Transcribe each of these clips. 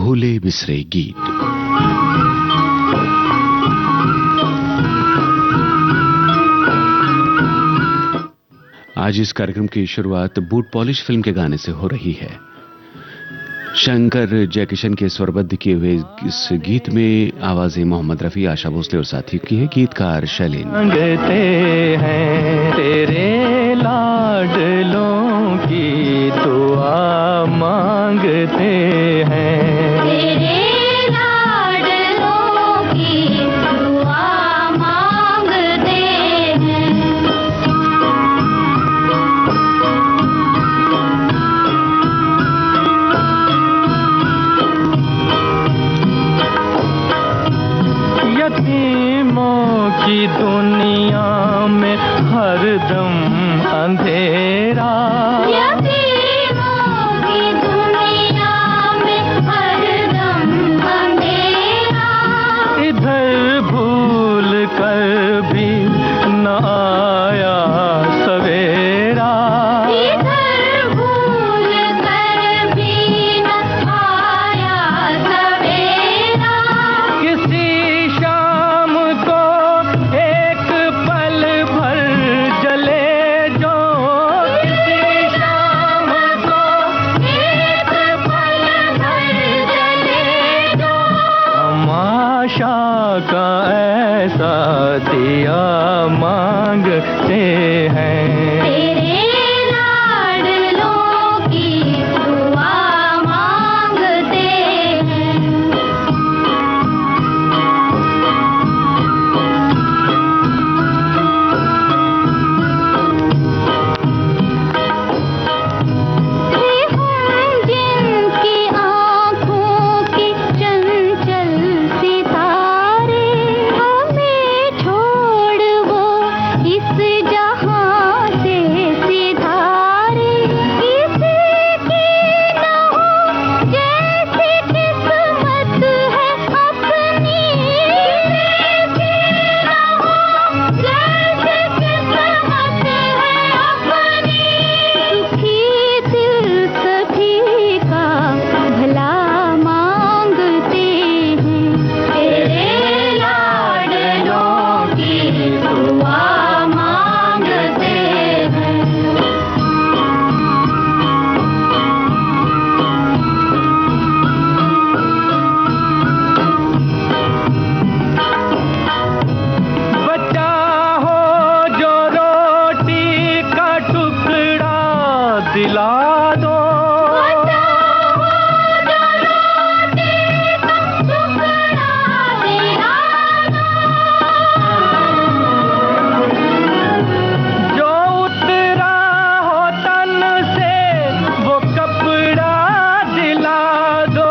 भूले बिसरे गीत। आज इस कार्यक्रम की शुरुआत बूट पॉलिश फिल्म के गाने से हो रही है। शंकर जयकिशन के स्वरबद्ध किए हुए इस गीत में आवाजें मोहम्मद रफी, आशा भोसले और साथियों की है। गीतकार शैलेंद्र। मांगते हैं तेरे लाडलों की दुआ मांगते हैं, तेरे लाडलों की दुआ मांगते हैं। यतीमों की दुनिया में हरदम अंधेरा, यतीमों की दुनिया में हरदम अंधेरा, इधर भूल कर भी न आया सवेरा, इधर भूल कर भी न आया सवेरा। किसी शाम को एक पल भर जले जो, किसी शाम को एक पल भर जले जो, तमाशा का ऐसा दिया मांगते हैं, तेरे लाडलों की दुआ मांगते हैं। हम जिनकी आँखों के चंचल सितारे, हमें छोड़ वो इस जहां से सिधारे। किसी की न हो जैसी किस्मत है अपनी, किसी की न हो जैसी किस्मत है अपनी। सुखी दिल सभी का भला मांगते हैं, तेरे लाडलों की दुआ मांगते हैं। बचा हो जो रोटी का टुकड़ा दिला दो, जो उतरा हो तन से वो कपड़ा दिला दो।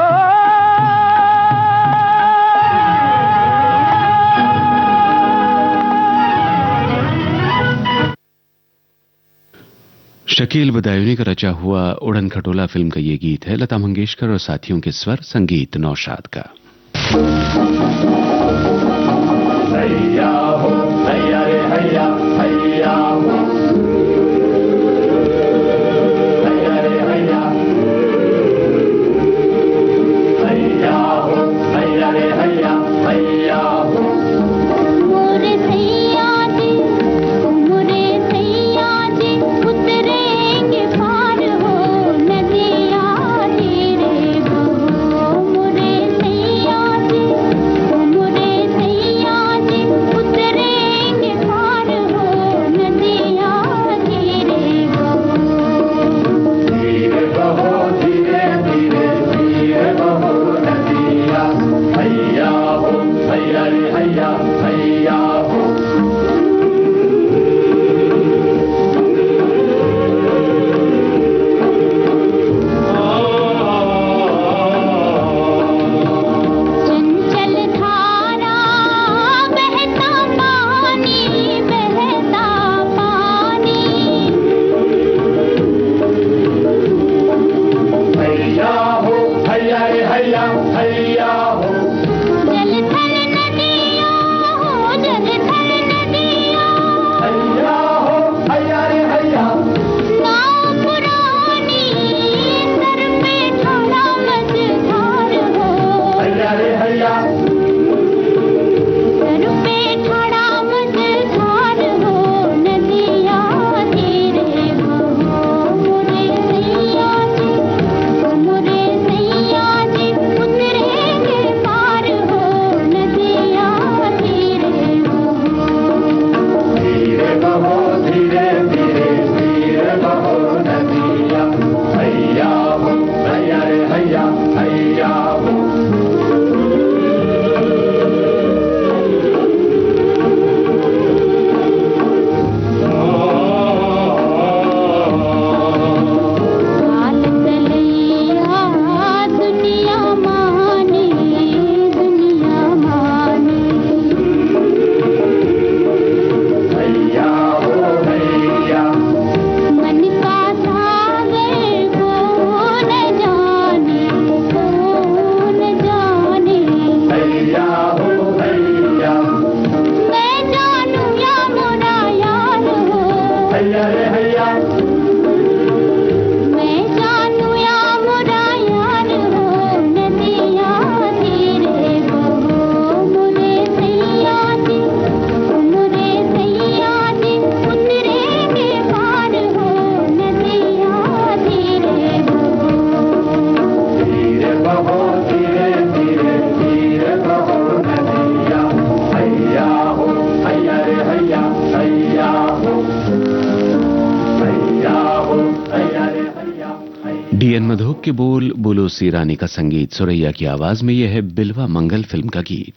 शकील बदायूनी का रचा हुआ उड़न खटोला फिल्म का ये गीत है। लता मंगेशकर और साथियों के स्वर, संगीत नौशाद का। हैया हो हैया रे हैया, हैया हो हैया रे हैया, हैया हो हैया रे हैया, हैया हो। मोरे सैया जी, मोरे सैया जी, उतरेंगे पार हो नदिया धीरे बहो। मोरे सैया जी, मोरे सैया जी, उतरेंगे पार हो नदिया धीरे बहो। धीरे बहो धीरे धीरे, धीरे बहो नदिया, हैया हो हैया रे हैया, हैया हो। चंचल धारा बहता पानी, बहता पानी। हैया हो हैया रे हैया, हैया हो। जलधर नदिया हो, जलधर नदिया। हैया हो हैया रे हैया, नाव पुरानी, सर पे खड़ा मझधार हो के बोल बोलो सी रानी का संगीत, सुरैया की आवाज में यह है बिलवा मंगल फिल्म का गीत।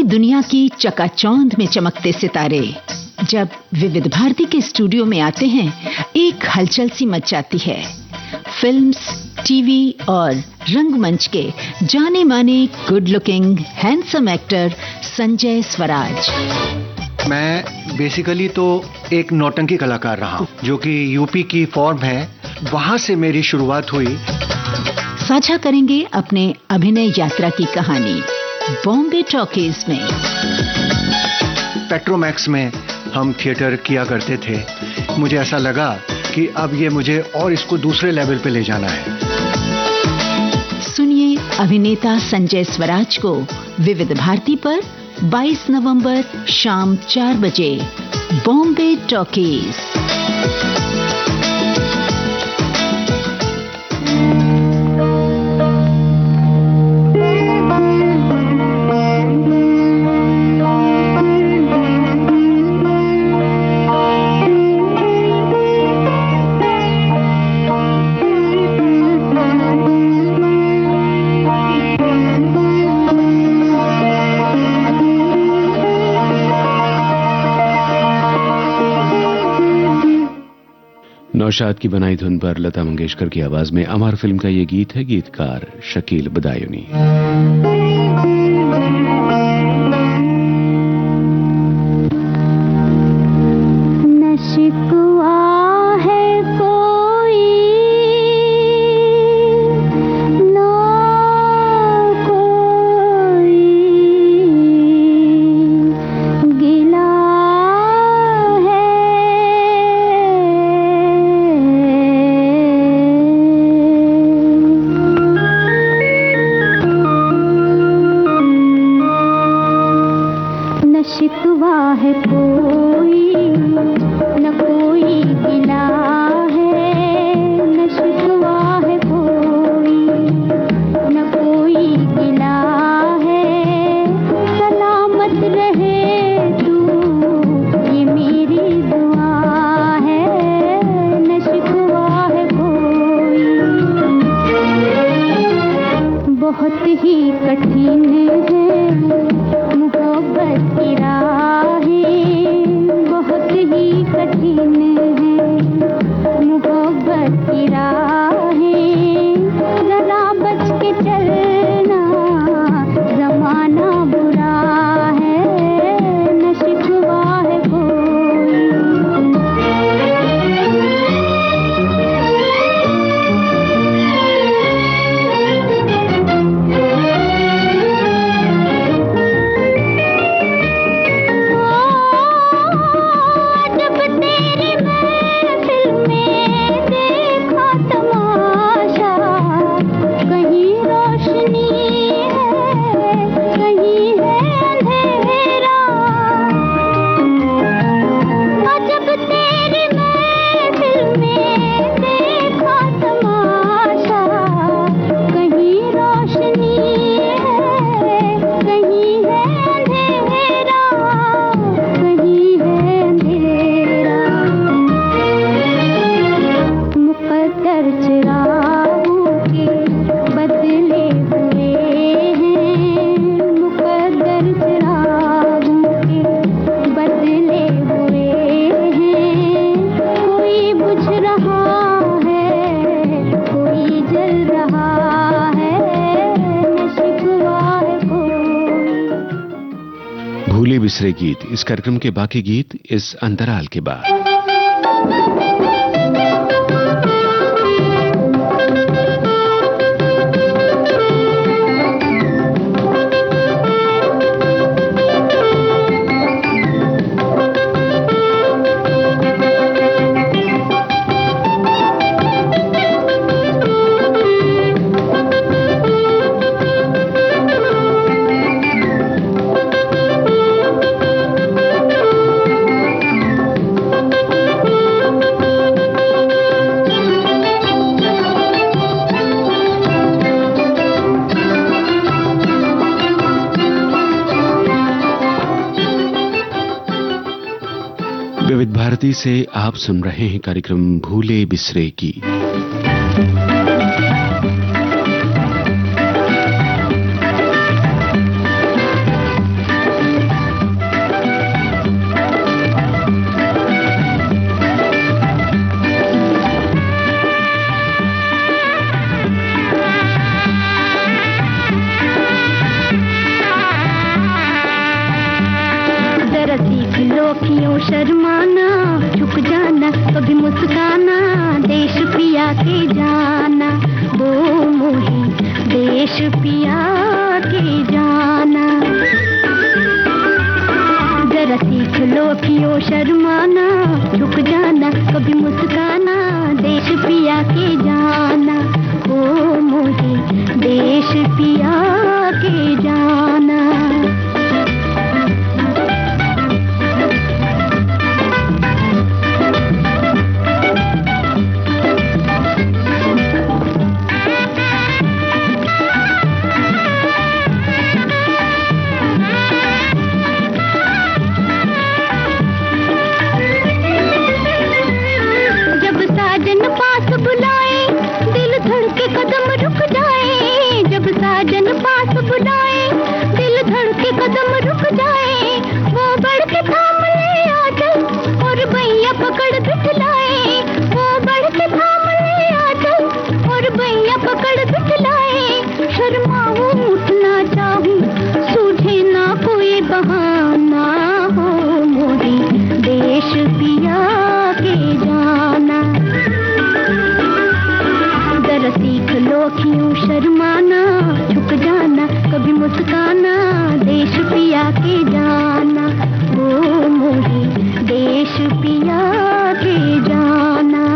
दुनिया की चकाचौंध में चमकते सितारे जब विविध भारती के स्टूडियो में आते हैं, एक हलचल सी मच जाती है। फिल्म्स, टीवी और रंगमंच के जाने माने good looking handsome actor Sanjay Swaraj. मैं बेसिकली तो एक नौटंकी कलाकार रहा हूं, जो कि यूपी की फॉर्म है, वहां से मेरी शुरुआत हुई। साझा करेंगे अपने अभिनय यात्रा की कहानी बॉम्बे टॉकीज में। पेट्रोमैक्स में हम थिएटर किया करते थे। मुझे ऐसा लगा कि अब ये मुझे और इसको दूसरे लेवल पे ले जाना है। सुनिए अभिनेता संजय स्वराज को विविध भारती पर 22 नवंबर शाम 4 बजे बॉम्बे टॉकीज। नौशाद की बनाई धुन पर लता मंगेशकर की आवाज में अमर फिल्म का ये गीत है, गीतकार शकील बदायूनी। है भूले बिसरे गीत, इस कार्यक्रम के बाकी गीत इस अंतराल के बाद। विविध भारती से आप सुन रहे हैं कार्यक्रम भूले बिसरे गीत। क्यों शर्माना, झुक जाना, कभी मुस्काना, देश पिया के जाना, वो मोही देश पिया के जाना। जरा सीख लो क्यों शर्माना, झुक जाना, कभी मुस्काना, देश पिया के जाना, वो मोही देश पिया के जाना। क्यों शर्माना, झुक जाना, कभी मुस्काना, देश पिया के जाना, वो मोही देश पिया के जाना।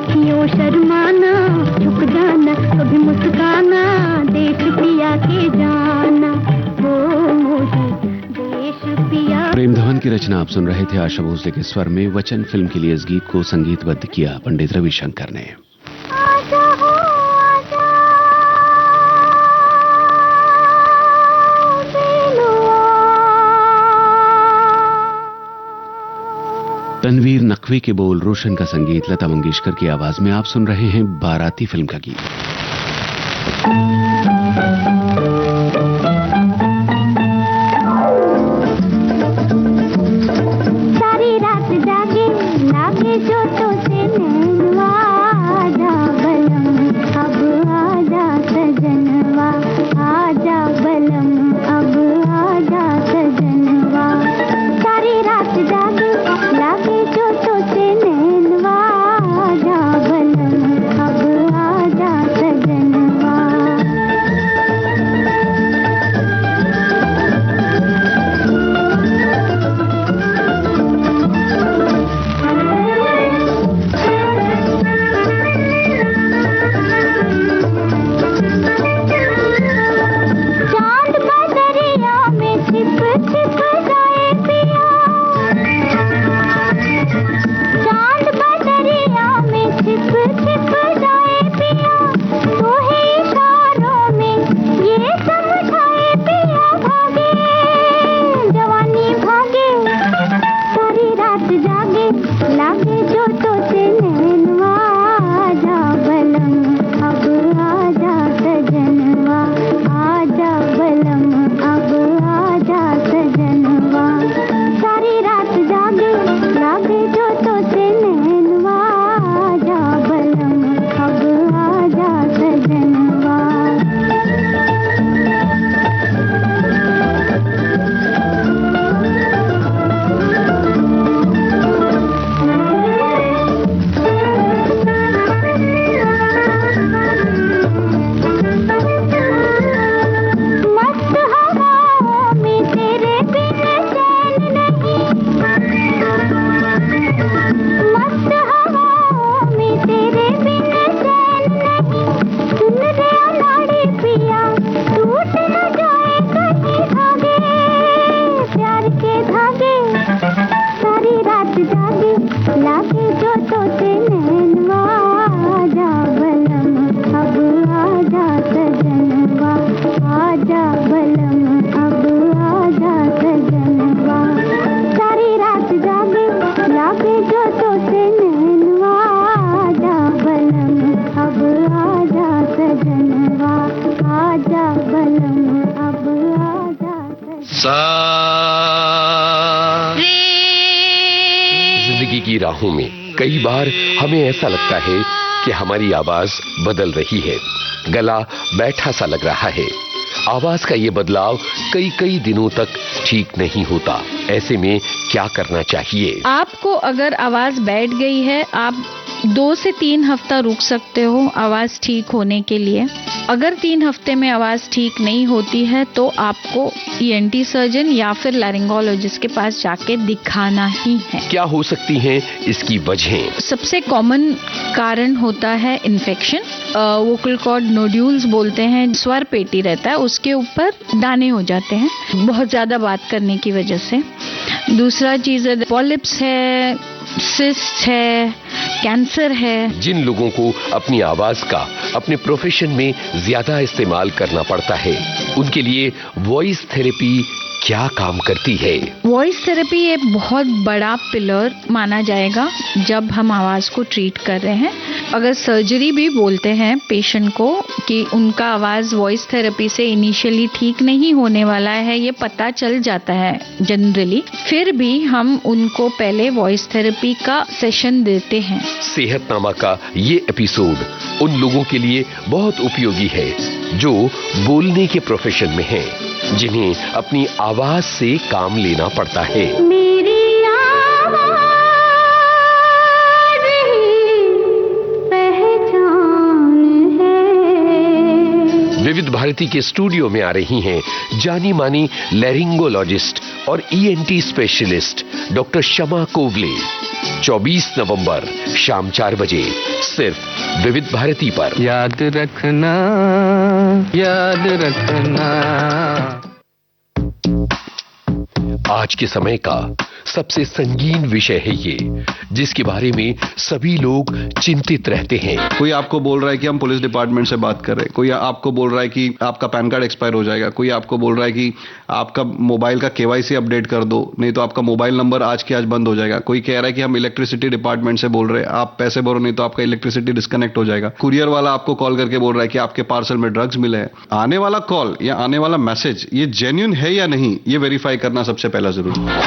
क्यों शर्माना, झुक जाना, कभी मुस्काना, देश पिया के जाना, वो मोही देश पिया। प्रेम धवन की रचना आप सुन रहे थे आशा भोसले के स्वर में। वचन फिल्म के लिए इस गीत को संगीतबद्ध किया पंडित रविशंकर ने। तनवीर नकवी के बोल, रोशन का संगीत, लता मंगेशकर की आवाज में आप सुन रहे हैं बाराती फिल्म का गीत। सारी रात जागे लागे जोतों से नैनवा, आजा बलम अब आजा सजनवा, आजा बलम अब आजा सजनवा। सारी रात जागे लागे जोतों से नैनवा, आजा बलम अब आजा सजनवा। सा। जिंदगी की राहों में कई बार हमें ऐसा लगता है कि हमारी आवाज बदल रही है, गला बैठा सा लग रहा है। आवाज का ये बदलाव कई दिनों तक ठीक नहीं होता। ऐसे में क्या करना चाहिए? आपको अगर आवाज बैठ गई है, आप 2 से 3 हफ्ता रुक सकते हो आवाज ठीक होने के लिए। अगर 3 हफ्ते में आवाज ठीक नहीं होती है तो आपको ईएनटी सर्जन या फिर लैरिंगोलॉजिस्ट के पास जाके दिखाना ही है। क्या हो सकती हैं इसकी वजहें? सबसे कॉमन कारण होता है इन्फेक्शन, वोकल कॉर्ड नोड्यूल्स बोलते हैं, स्वर पेटी रहता है, उसके ऊपर दाने हो जाते हैं बहुत ज्यादा बात करने की वजह से। दूसरा चीज है पॉलिप्स है, सिस्ट है, कैंसर है। जिन लोगों को अपनी आवाज का अपने प्रोफेशन में ज्यादा इस्तेमाल करना पड़ता है, उनके लिए वॉइस थेरेपी क्या काम करती है? वॉइस थेरेपी एक बहुत बड़ा पिलर माना जाएगा जब हम आवाज को ट्रीट कर रहे हैं। अगर सर्जरी भी बोलते हैं पेशेंट को कि उनका आवाज वॉइस थेरेपी से इनिशियली ठीक नहीं होने वाला है, ये पता चल जाता है जनरली, फिर भी हम उनको पहले वॉइस थेरेपी का सेशन देते हैं। सेहतनामा का ये एपिसोड उन लोगों के लिए बहुत उपयोगी है जो बोलने के प्रोफेशन में हैं, जिन्हें अपनी आवाज से काम लेना पड़ता है। मेरी आवाज ही पहचान है। विविध भारती के स्टूडियो में आ रही हैं जानी मानी लैरिंगोलॉजिस्ट और ईएनटी स्पेशलिस्ट डॉक्टर शमा कोवले। 24 नवंबर शाम 4 बजे सिर्फ विविध भारती पर। याद रखना, याद रखना। आज के समय का सबसे संगीन विषय है ये, जिसके बारे में सभी लोग चिंतित रहते हैं। कोई आपको बोल रहा है कि हम पुलिस डिपार्टमेंट से बात कर रहे हैं, कोई आपको बोल रहा है कि आपका पैन कार्ड एक्सपायर हो जाएगा, कोई आपको बोल रहा है कि आपका मोबाइल का केवाईसी अपडेट कर दो, नहीं तो आपका मोबाइल नंबर आज के आज बंद हो जाएगा। कोई कह रहा है कि हम इलेक्ट्रिसिटी डिपार्टमेंट से बोल रहे हैं, आप पैसे भरो नहीं तो आपका इलेक्ट्रिसिटी डिस्कनेक्ट हो जाएगा। कुरियर वाला आपको कॉल करके बोल रहा है कि आपके पार्सल में ड्रग्स मिले हैं। आने वाला कॉल या आने वाला मैसेज ये जेन्युइन है या नहीं, ये वेरीफाई करना सबसे पहला जरूरी है।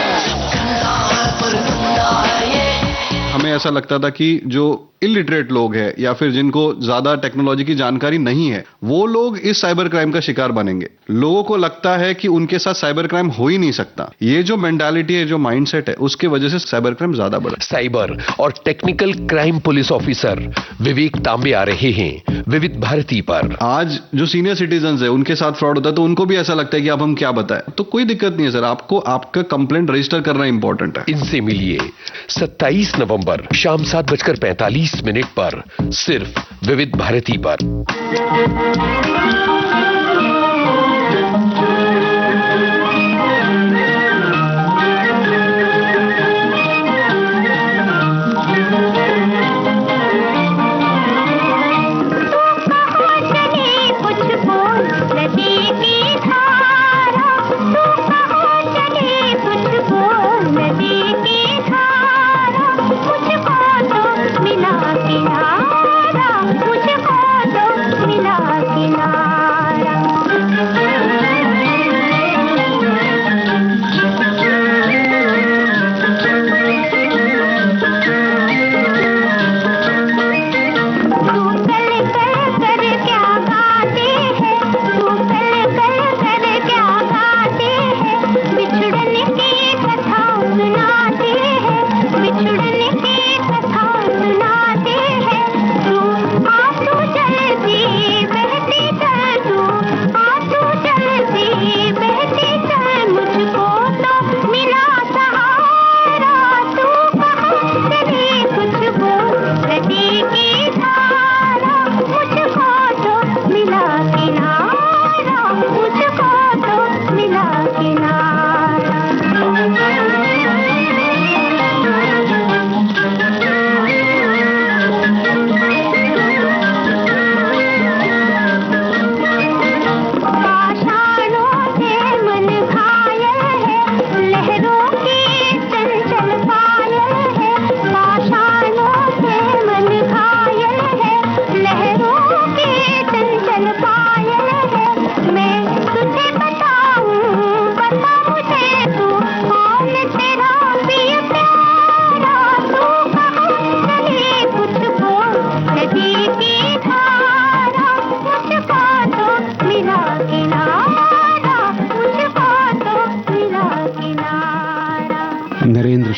हमें ऐसा लगता था कि जो इलिटरेट लोग हैं या फिर जिनको ज्यादा टेक्नोलॉजी की जानकारी नहीं है, वो लोग इस साइबर क्राइम का शिकार बनेंगे। लोगों को लगता है कि उनके साथ साइबर क्राइम हो ही नहीं सकता। ये जो मेंटालिटी है, जो माइंडसेट है, उसके वजह से साइबर क्राइम ज्यादा बढ़ा। साइबर और टेक्निकल क्राइम पुलिस ऑफिसर विवेक तांबे आ रहे हैं विविध भारती पर। आज जो सीनियर सिटीजन है उनके साथ फ्रॉड होता है तो उनको भी ऐसा लगता है कि अब हम क्या बताएं, तो कोई दिक्कत नहीं है सर, आपको आपका कंप्लेंट रजिस्टर करना इंपॉर्टेंट है। इनसे मिलिए 27 नवंबर शाम 7:45 पर सिर्फ विविध भारती पर। मिला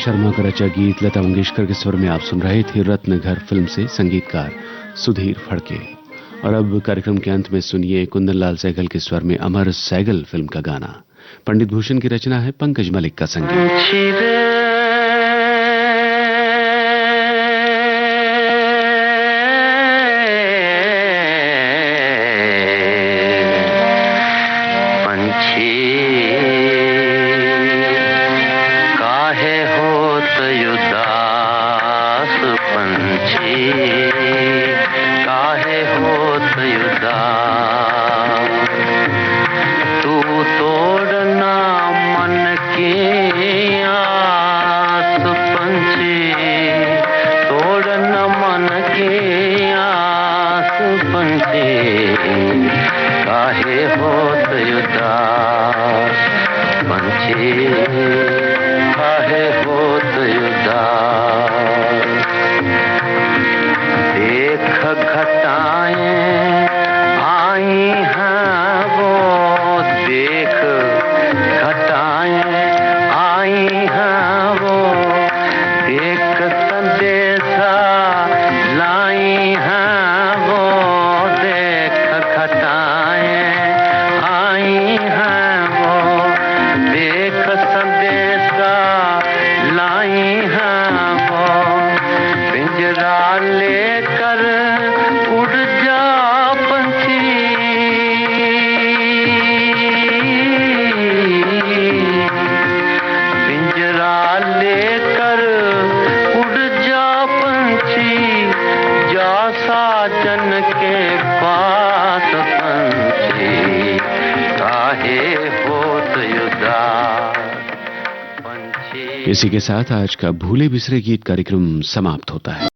शर्मा का रचा गीत लता मंगेशकर के स्वर में आप सुन रहे थे रत्नघर फिल्म से, संगीतकार सुधीर फड़के। और अब कार्यक्रम के अंत में सुनिए कुंदन लाल सहगल के स्वर में अमर सहगल फिल्म का गाना। पंडित भूषण की रचना है, पंकज मलिक का संगीत। इसी के साथ आज का भूले बिसरे गीत कार्यक्रम समाप्त होता है।